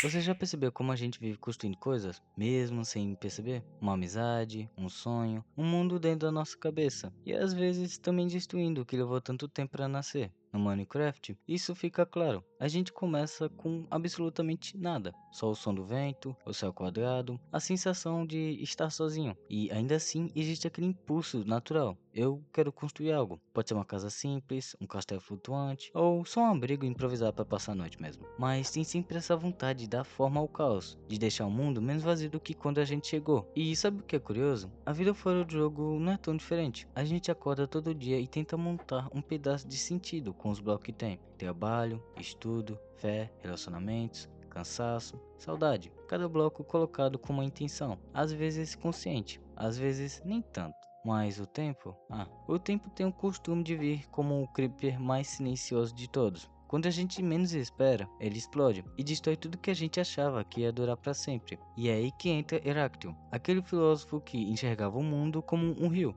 Você já percebeu como a gente vive construindo coisas, mesmo sem perceber? Uma amizade, um sonho, um mundo dentro da nossa cabeça. E às vezes também destruindo o que levou tanto tempo para nascer. No Minecraft, isso fica claro. A gente começa com absolutamente nada. Só o som do vento, o céu quadrado, a sensação de estar sozinho. E ainda assim existe aquele impulso natural. Eu quero construir algo. Pode ser uma casa simples, um castelo flutuante, ou só um abrigo improvisado para passar a noite mesmo. Mas tem sempre essa vontade de dar forma ao caos, de deixar o mundo menos vazio do que quando a gente chegou. E sabe o que é curioso? A vida fora do jogo não é tão diferente. A gente acorda todo dia e tenta montar um pedaço de sentido com os blocos que tem. Trabalho, estudo, fé, relacionamentos, cansaço, saudade. Cada bloco colocado com uma intenção, às vezes consciente, às vezes nem tanto. Mas o tempo tem o costume de vir como o creeper mais silencioso de todos. Quando a gente menos espera, ele explode e destrói tudo que a gente achava que ia durar para sempre. E é aí que entra Heráclito, aquele filósofo que enxergava o mundo como um rio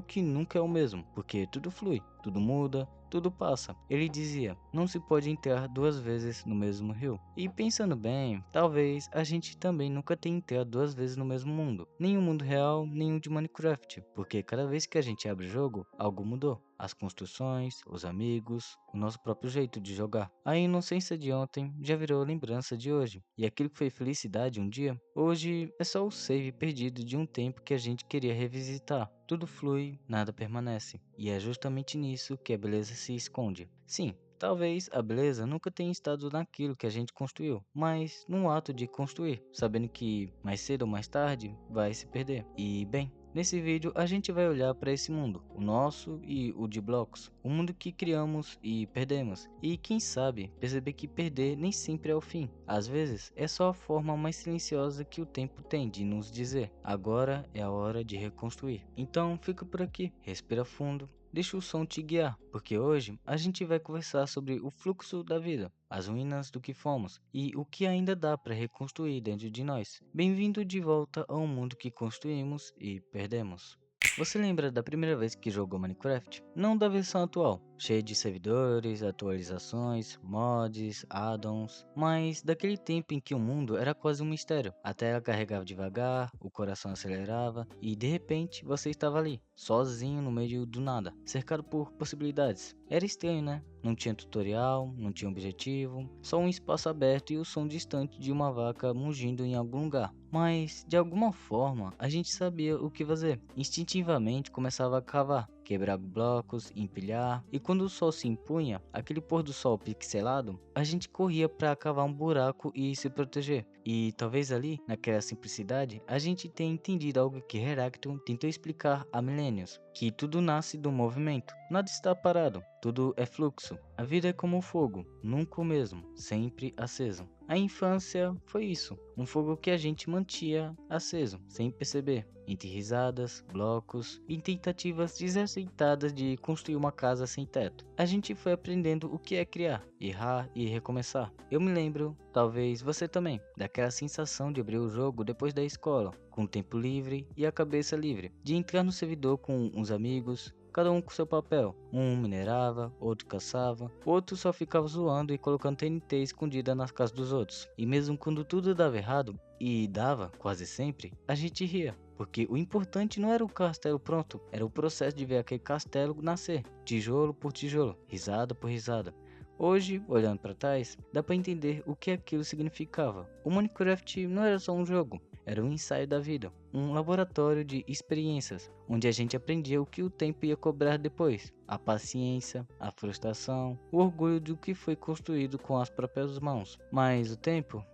que nunca é o mesmo, porque tudo flui, tudo muda, tudo passa. Ele dizia: não se pode entrar duas vezes no mesmo rio. E pensando bem, talvez a gente também nunca tenha entrado duas vezes no mesmo mundo. Nem o mundo real, nem o de Minecraft. Porque cada vez que a gente abre o jogo, algo mudou. As construções, os amigos, o nosso próprio jeito de jogar. A inocência de ontem já virou lembrança de hoje. E aquilo que foi felicidade um dia, hoje é só o save perdido de um tempo que a gente queria revisitar. Tudo flui, nada permanece. E é justamente nisso que a beleza se esconde. Sim, talvez a beleza nunca tenha estado naquilo que a gente construiu, mas no ato de construir, sabendo que mais cedo ou mais tarde vai se perder. E bem, nesse vídeo a gente vai olhar para esse mundo, o nosso e o de blocos, o mundo que criamos e perdemos. E quem sabe perceber que perder nem sempre é o fim. Às vezes é só a forma mais silenciosa que o tempo tem de nos dizer: agora é a hora de reconstruir. Então fica por aqui, respira fundo. Deixa o som te guiar, porque hoje a gente vai conversar sobre o fluxo da vida, as ruínas do que fomos e o que ainda dá para reconstruir dentro de nós. Bem-vindo de volta ao mundo que construímos e perdemos. Você lembra da primeira vez que jogou Minecraft? Não da versão atual, cheia de servidores, atualizações, mods, addons, mas daquele tempo em que o mundo era quase um mistério. A tela carregava devagar, o coração acelerava e de repente você estava ali, sozinho no meio do nada, cercado por possibilidades. Era estranho, né? Não tinha tutorial, não tinha objetivo, só um espaço aberto e o som distante de uma vaca mugindo em algum lugar. Mas, de alguma forma, a gente sabia o que fazer. Instintivamente começava a cavar, quebrar blocos, empilhar, e quando o sol se impunha, aquele pôr do sol pixelado, a gente corria para cavar um buraco e se proteger. E talvez ali, naquela simplicidade, a gente tenha entendido algo que Heráclito tentou explicar há milênios, que tudo nasce do movimento. Nada está parado, tudo é fluxo. A vida é como o fogo, nunca o mesmo, sempre aceso. A infância foi isso, um fogo que a gente mantinha aceso, sem perceber, entre risadas, blocos e tentativas desaceitadas de construir uma casa sem teto. A gente foi aprendendo o que é criar, errar e recomeçar. Eu me lembro, talvez você também, daquela sensação de abrir o jogo depois da escola, com o tempo livre e a cabeça livre, de entrar no servidor com uns amigos, cada um com seu papel. Um minerava, outro caçava, outro só ficava zoando e colocando TNT escondida nas casas dos outros. E mesmo quando tudo dava errado, e dava quase sempre, a gente ria. Porque o importante não era o castelo pronto, era o processo de ver aquele castelo nascer, tijolo por tijolo, risada por risada. Hoje, olhando para trás, dá para entender o que aquilo significava. O Minecraft não era só um jogo, era um ensaio da vida, um laboratório de experiências, onde a gente aprendia o que o tempo ia cobrar depois. A paciência, a frustração, o orgulho do que foi construído com as próprias mãos. Mas o tempo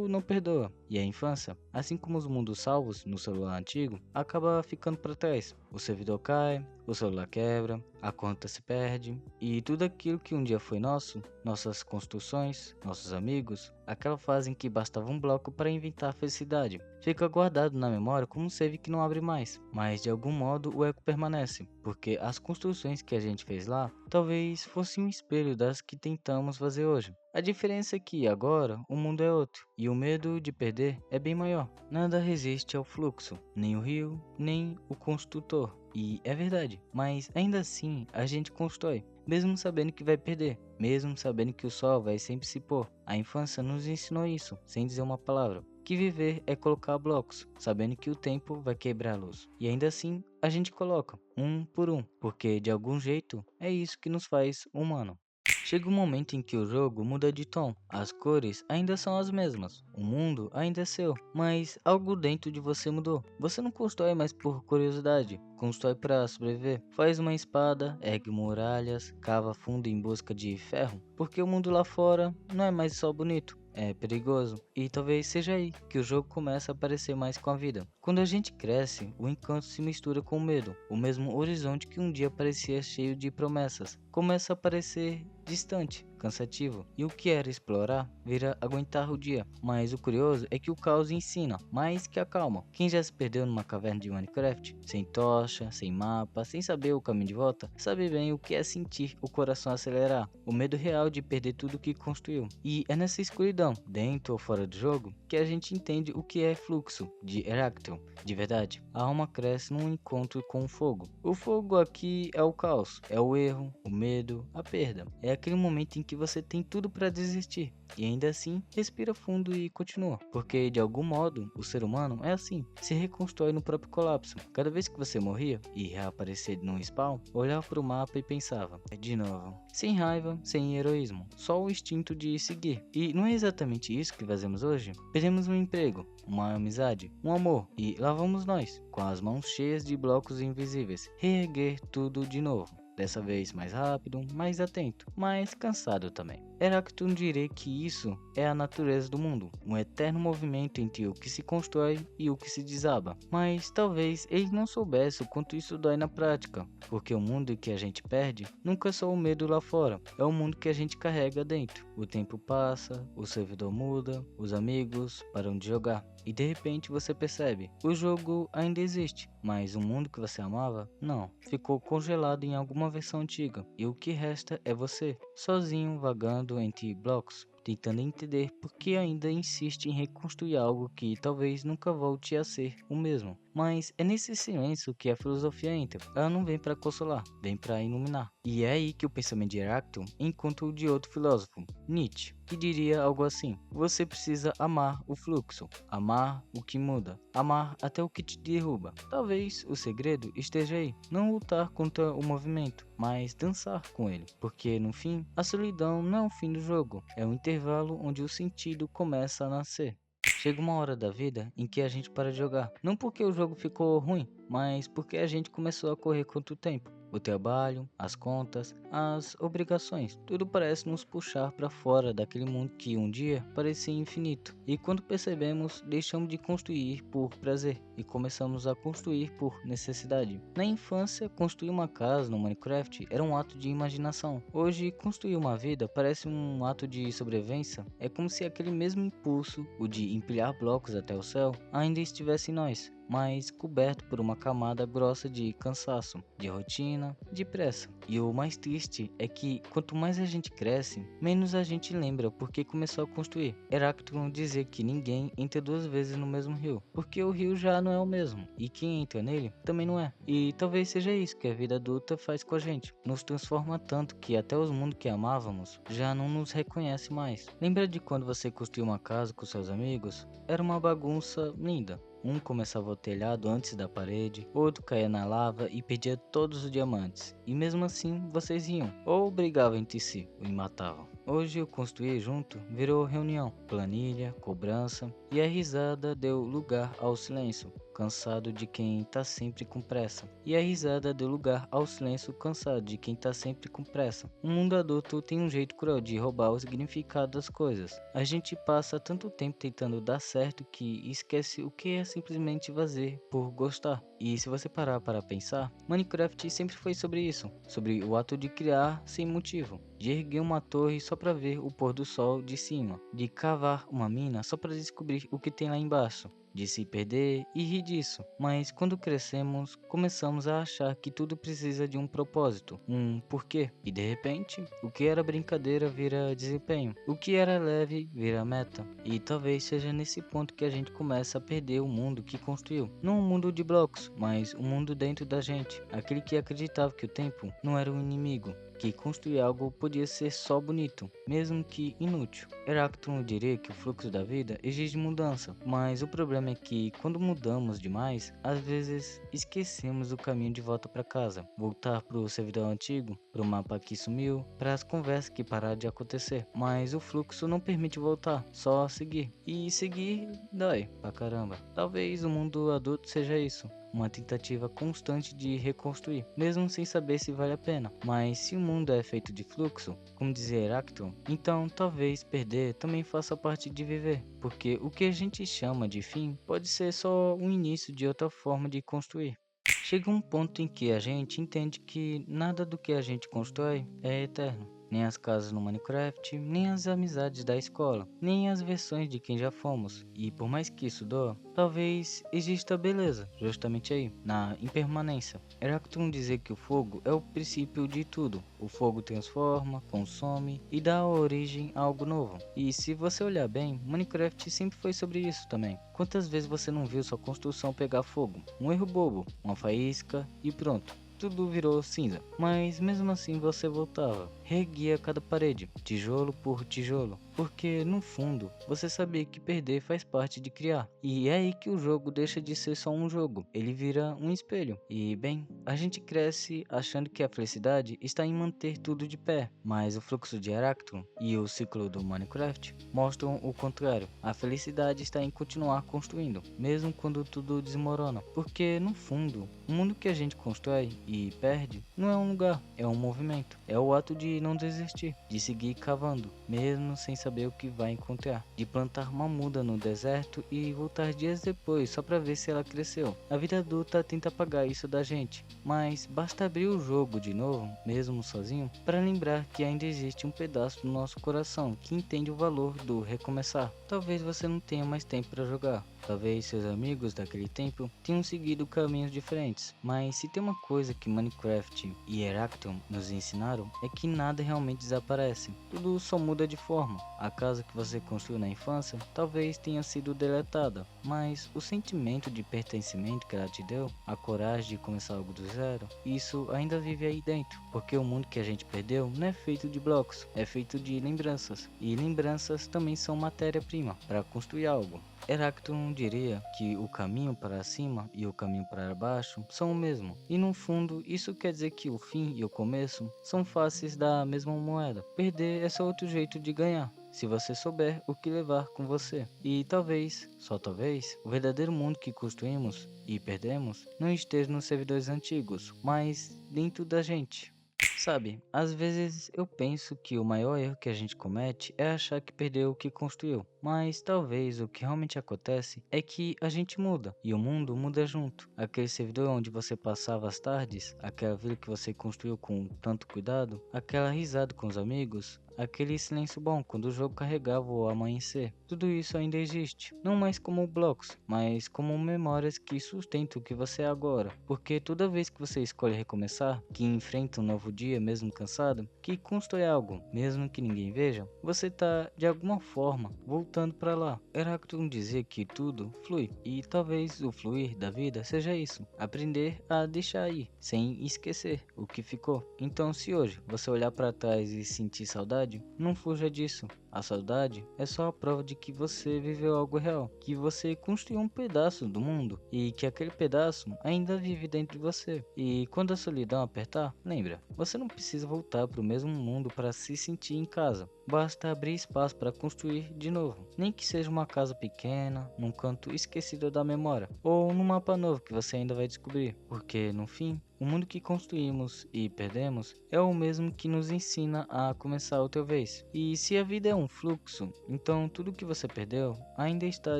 não perdoa, e a infância, assim como os mundos salvos no celular antigo, acaba ficando para trás. O servidor cai, o celular quebra, a conta se perde, e tudo aquilo que um dia foi nosso, nossas construções, nossos amigos, aquela fase em que bastava um bloco para inventar a felicidade, fica guardado na memória como um save que não abre mais, mas de algum modo o eco permanece, porque as construções que a gente fez lá talvez fossem um espelho das que tentamos fazer hoje. A diferença é que agora o mundo é outro, e o medo de perder é bem maior. Nada resiste ao fluxo, nem o rio, nem o construtor. E é verdade, mas ainda assim a gente constrói. mesmo sabendo que vai perder, mesmo sabendo que o sol vai sempre se pôr. A infância nos ensinou isso, sem dizer uma palavra. Que viver é colocar blocos, sabendo que o tempo vai quebrar a luz. E ainda assim, a gente coloca, um por um, porque de algum jeito é isso que nos faz humano. Chega um momento em que o jogo muda de tom, as cores ainda são as mesmas, o mundo ainda é seu, mas algo dentro de você mudou. Você não constrói mais por curiosidade, constrói para sobreviver. Faz uma espada, ergue muralhas, cava fundo em busca de ferro, porque o mundo lá fora não é mais só bonito. É perigoso, e talvez seja aí que o jogo começa a parecer mais com a vida. Quando a gente cresce, o encanto se mistura com o medo. O mesmo horizonte que um dia parecia cheio de promessas começa a parecer distante, cansativo, e o que era explorar vira aguentar o dia. Mas o curioso é que o caos ensina mais que a calma. Quem já se perdeu numa caverna de Minecraft, sem tocha, sem mapa, sem saber o caminho de volta, sabe bem o que é sentir o coração acelerar, o medo real de perder tudo que construiu. E é nessa escuridão, dentro ou fora do jogo, que a gente entende o que é fluxo de Heráclito. De verdade, a alma cresce num encontro com o fogo. O fogo aqui é o caos, é o erro, o medo, a perda. É aquele momento em que você tem tudo para desistir e ainda assim respira fundo e continua, porque de algum modo o ser humano é assim, se reconstrói no próprio colapso. Cada vez que você morria e reaparecia no spawn, olhava para o mapa e pensava, é de novo, sem raiva, sem heroísmo, só o instinto de seguir. E não é exatamente isso que fazemos hoje? Perdemos um emprego, uma amizade, um amor, e lá vamos nós, com as mãos cheias de blocos invisíveis, reerguer tudo de novo. Dessa vez mais rápido, mais atento, mais cansado também. Heráclito diria que isso é a natureza do mundo, um eterno movimento entre o que se constrói e o que se desaba. Mas talvez ele não soubesse o quanto isso dói na prática, porque o mundo que a gente perde nunca é só o medo lá fora, é o mundo que a gente carrega dentro. O tempo passa, o servidor muda, os amigos param de jogar, e de repente você percebe, o jogo ainda existe, mas o mundo que você amava, não, ficou congelado em alguma versão antiga, e o que resta é você, sozinho vagando entre blocos, tentando entender por que ainda insiste em reconstruir algo que talvez nunca volte a ser o mesmo. Mas é nesse silêncio que a filosofia entra. Ela não vem para consolar, vem para iluminar. E é aí que o pensamento de Heráclito encontra o de outro filósofo, Nietzsche, que diria algo assim: você precisa amar o fluxo, amar o que muda, amar até o que te derruba. Talvez o segredo esteja aí, não lutar contra o movimento, mas dançar com ele, porque no fim, a solidão não é o fim do jogo, é um intervalo onde o sentido começa a nascer. Chega uma hora da vida em que a gente para de jogar, não porque o jogo ficou ruim, mas porque a gente começou a correr contra o tempo. O trabalho, as contas, as obrigações, tudo parece nos puxar para fora daquele mundo que um dia parecia infinito. E quando percebemos, deixamos de construir por prazer e começamos a construir por necessidade. Na infância, construir uma casa no Minecraft era um ato de imaginação. Hoje, construir uma vida parece um ato de sobrevivência. É como se aquele mesmo impulso, o de empilhar blocos até o céu, ainda estivesse em nós, mas coberto por uma camada grossa de cansaço, de rotina, de pressa. E o mais triste é que quanto mais a gente cresce, menos a gente lembra porque começou a construir. Heráclito dizia que ninguém entra duas vezes no mesmo rio, porque o rio já não é o mesmo, e quem entra nele também não é. E talvez seja isso que a vida adulta faz com a gente, nos transforma tanto que até os mundos que amávamos já não nos reconhece mais. Lembra de quando você construiu uma casa com seus amigos? Era uma bagunça linda. Um começava o telhado antes da parede, outro caía na lava e perdia todos os diamantes. E mesmo assim, vocês iam, ou brigavam entre si, e matavam. Hoje o construir junto virou reunião, planilha, cobrança, e a risada deu lugar ao silêncio, cansado de quem tá sempre com pressa. E a risada deu lugar ao silêncio cansado de quem tá sempre com pressa. O mundo adulto tem um jeito cruel de roubar o significado das coisas. A gente passa tanto tempo tentando dar certo que esquece o que é simplesmente fazer por gostar. E se você parar para pensar, Minecraft sempre foi sobre isso, sobre o ato de criar sem motivo, de erguer uma torre só para ver o pôr do sol de cima, de cavar uma mina só para descobrir o que tem lá embaixo. de se perder e rir disso. Mas quando crescemos, começamos a achar que tudo precisa de um propósito, um porquê. E de repente, o que era brincadeira vira desempenho, o que era leve vira meta. E talvez seja nesse ponto que a gente começa a perder o mundo que construiu. Não um mundo de blocos, mas um mundo dentro da gente. Aquele que acreditava que o tempo não era um inimigo, que construir algo podia ser só bonito, mesmo que inútil. Heráclito diria que o fluxo da vida exige mudança, mas o problema é que quando mudamos demais, às vezes esquecemos o caminho de volta para casa. Voltar para o servidor antigo, para o mapa que sumiu, para as conversas que pararam de acontecer. Mas o fluxo não permite voltar, só seguir. E seguir dói pra caramba. Talvez o mundo adulto seja isso, uma tentativa constante de reconstruir, mesmo sem saber se vale a pena. Mas se o mundo é feito de fluxo, como dizia Heráclito, então talvez perder também faça parte de viver, porque o que a gente chama de fim pode ser só um início de outra forma de construir. Chega um ponto em que a gente entende que nada do que a gente constrói é eterno. Nem as casas no Minecraft, nem as amizades da escola, nem as versões de quem já fomos. E por mais que isso doa, talvez exista beleza justamente aí, na impermanência. Heráclito dizia que o fogo é o princípio de tudo. O fogo transforma, consome e dá origem a algo novo. E se você olhar bem, Minecraft sempre foi sobre isso também. Quantas vezes você não viu sua construção pegar fogo? Um erro bobo, uma faísca e pronto. Tudo virou cinza, mas mesmo assim você voltava, reerguia cada parede, tijolo por tijolo, porque no fundo você sabia que perder faz parte de criar. E é aí que o jogo deixa de ser só um jogo, ele vira um espelho. E bem, a gente cresce achando que a felicidade está em manter tudo de pé, mas o fluxo de Heráclito e o ciclo do Minecraft mostram o contrário. A felicidade está em continuar construindo, mesmo quando tudo desmorona, porque no fundo, o mundo que a gente constrói e perde não é um lugar, é um movimento. É o ato de não desistir, de seguir cavando, mesmo sem saber o que vai encontrar, de plantar uma muda no deserto e voltar dias depois só para ver se ela cresceu. A vida adulta tenta apagar isso da gente, mas basta abrir o jogo de novo, mesmo sozinho, para lembrar que ainda existe um pedaço do nosso coração que entende o valor do recomeçar. Talvez você não tenha mais tempo para jogar. Talvez seus amigos daquele tempo tenham seguido caminhos diferentes, mas se tem uma coisa que Minecraft e Heráclito nos ensinaram é que nada realmente desaparece, tudo só muda de forma. A casa que você construiu na infância talvez tenha sido deletada, mas o sentimento de pertencimento que ela te deu, a coragem de começar algo do zero, isso ainda vive aí dentro, porque o mundo que a gente perdeu não é feito de blocos, é feito de lembranças, e lembranças também são matéria-prima para construir algo. Heráclito diria que o caminho para cima e o caminho para baixo são o mesmo, e no fundo isso quer dizer que o fim e o começo são faces da mesma moeda. Perder é só outro jeito de ganhar, se você souber o que levar com você. E talvez, só talvez, o verdadeiro mundo que construímos e perdemos não esteja nos servidores antigos, mas dentro da gente. Sabe, às vezes eu penso que o maior erro que a gente comete é achar que perdeu o que construiu, mas talvez o que realmente acontece é que a gente muda e o mundo muda junto. Aquele servidor onde você passava as tardes, aquela vila que você construiu com tanto cuidado, aquela risada com os amigos, aquele silêncio bom quando o jogo carregava o amanhecer. Tudo isso ainda existe, não mais como blocos, mas como memórias que sustentam o que você é agora. Porque toda vez que você escolhe recomeçar, que enfrenta um novo dia mesmo cansado, que constrói algo, mesmo que ninguém veja, você tá de alguma forma voltando para lá. Heráclito dizia que tudo flui, e talvez o fluir da vida seja isso, aprender a deixar ir, sem esquecer o que ficou. Então se hoje você olhar para trás e sentir saudade, não fuja disso. A saudade é só a prova de que você viveu algo real, que você construiu um pedaço do mundo e que aquele pedaço ainda vive dentro de você. E quando a solidão apertar, lembra, você não precisa voltar para o mesmo mundo para se sentir em casa. Basta abrir espaço para construir de novo, nem que seja uma casa pequena, num canto esquecido da memória, ou num mapa novo que você ainda vai descobrir, porque no fim, o mundo que construímos e perdemos é o mesmo que nos ensina a começar outra vez. E se a vida é um fluxo, então tudo que você perdeu ainda está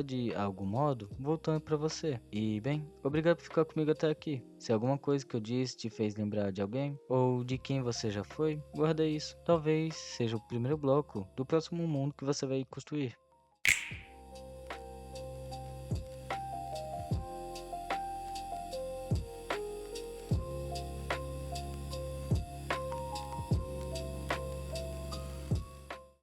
de algum modo voltando para você. E bem, obrigado por ficar comigo até aqui. Se alguma coisa que eu disse te fez lembrar de alguém ou de quem você já foi, guarda isso. Talvez seja o primeiro bloco do próximo mundo que você vai construir.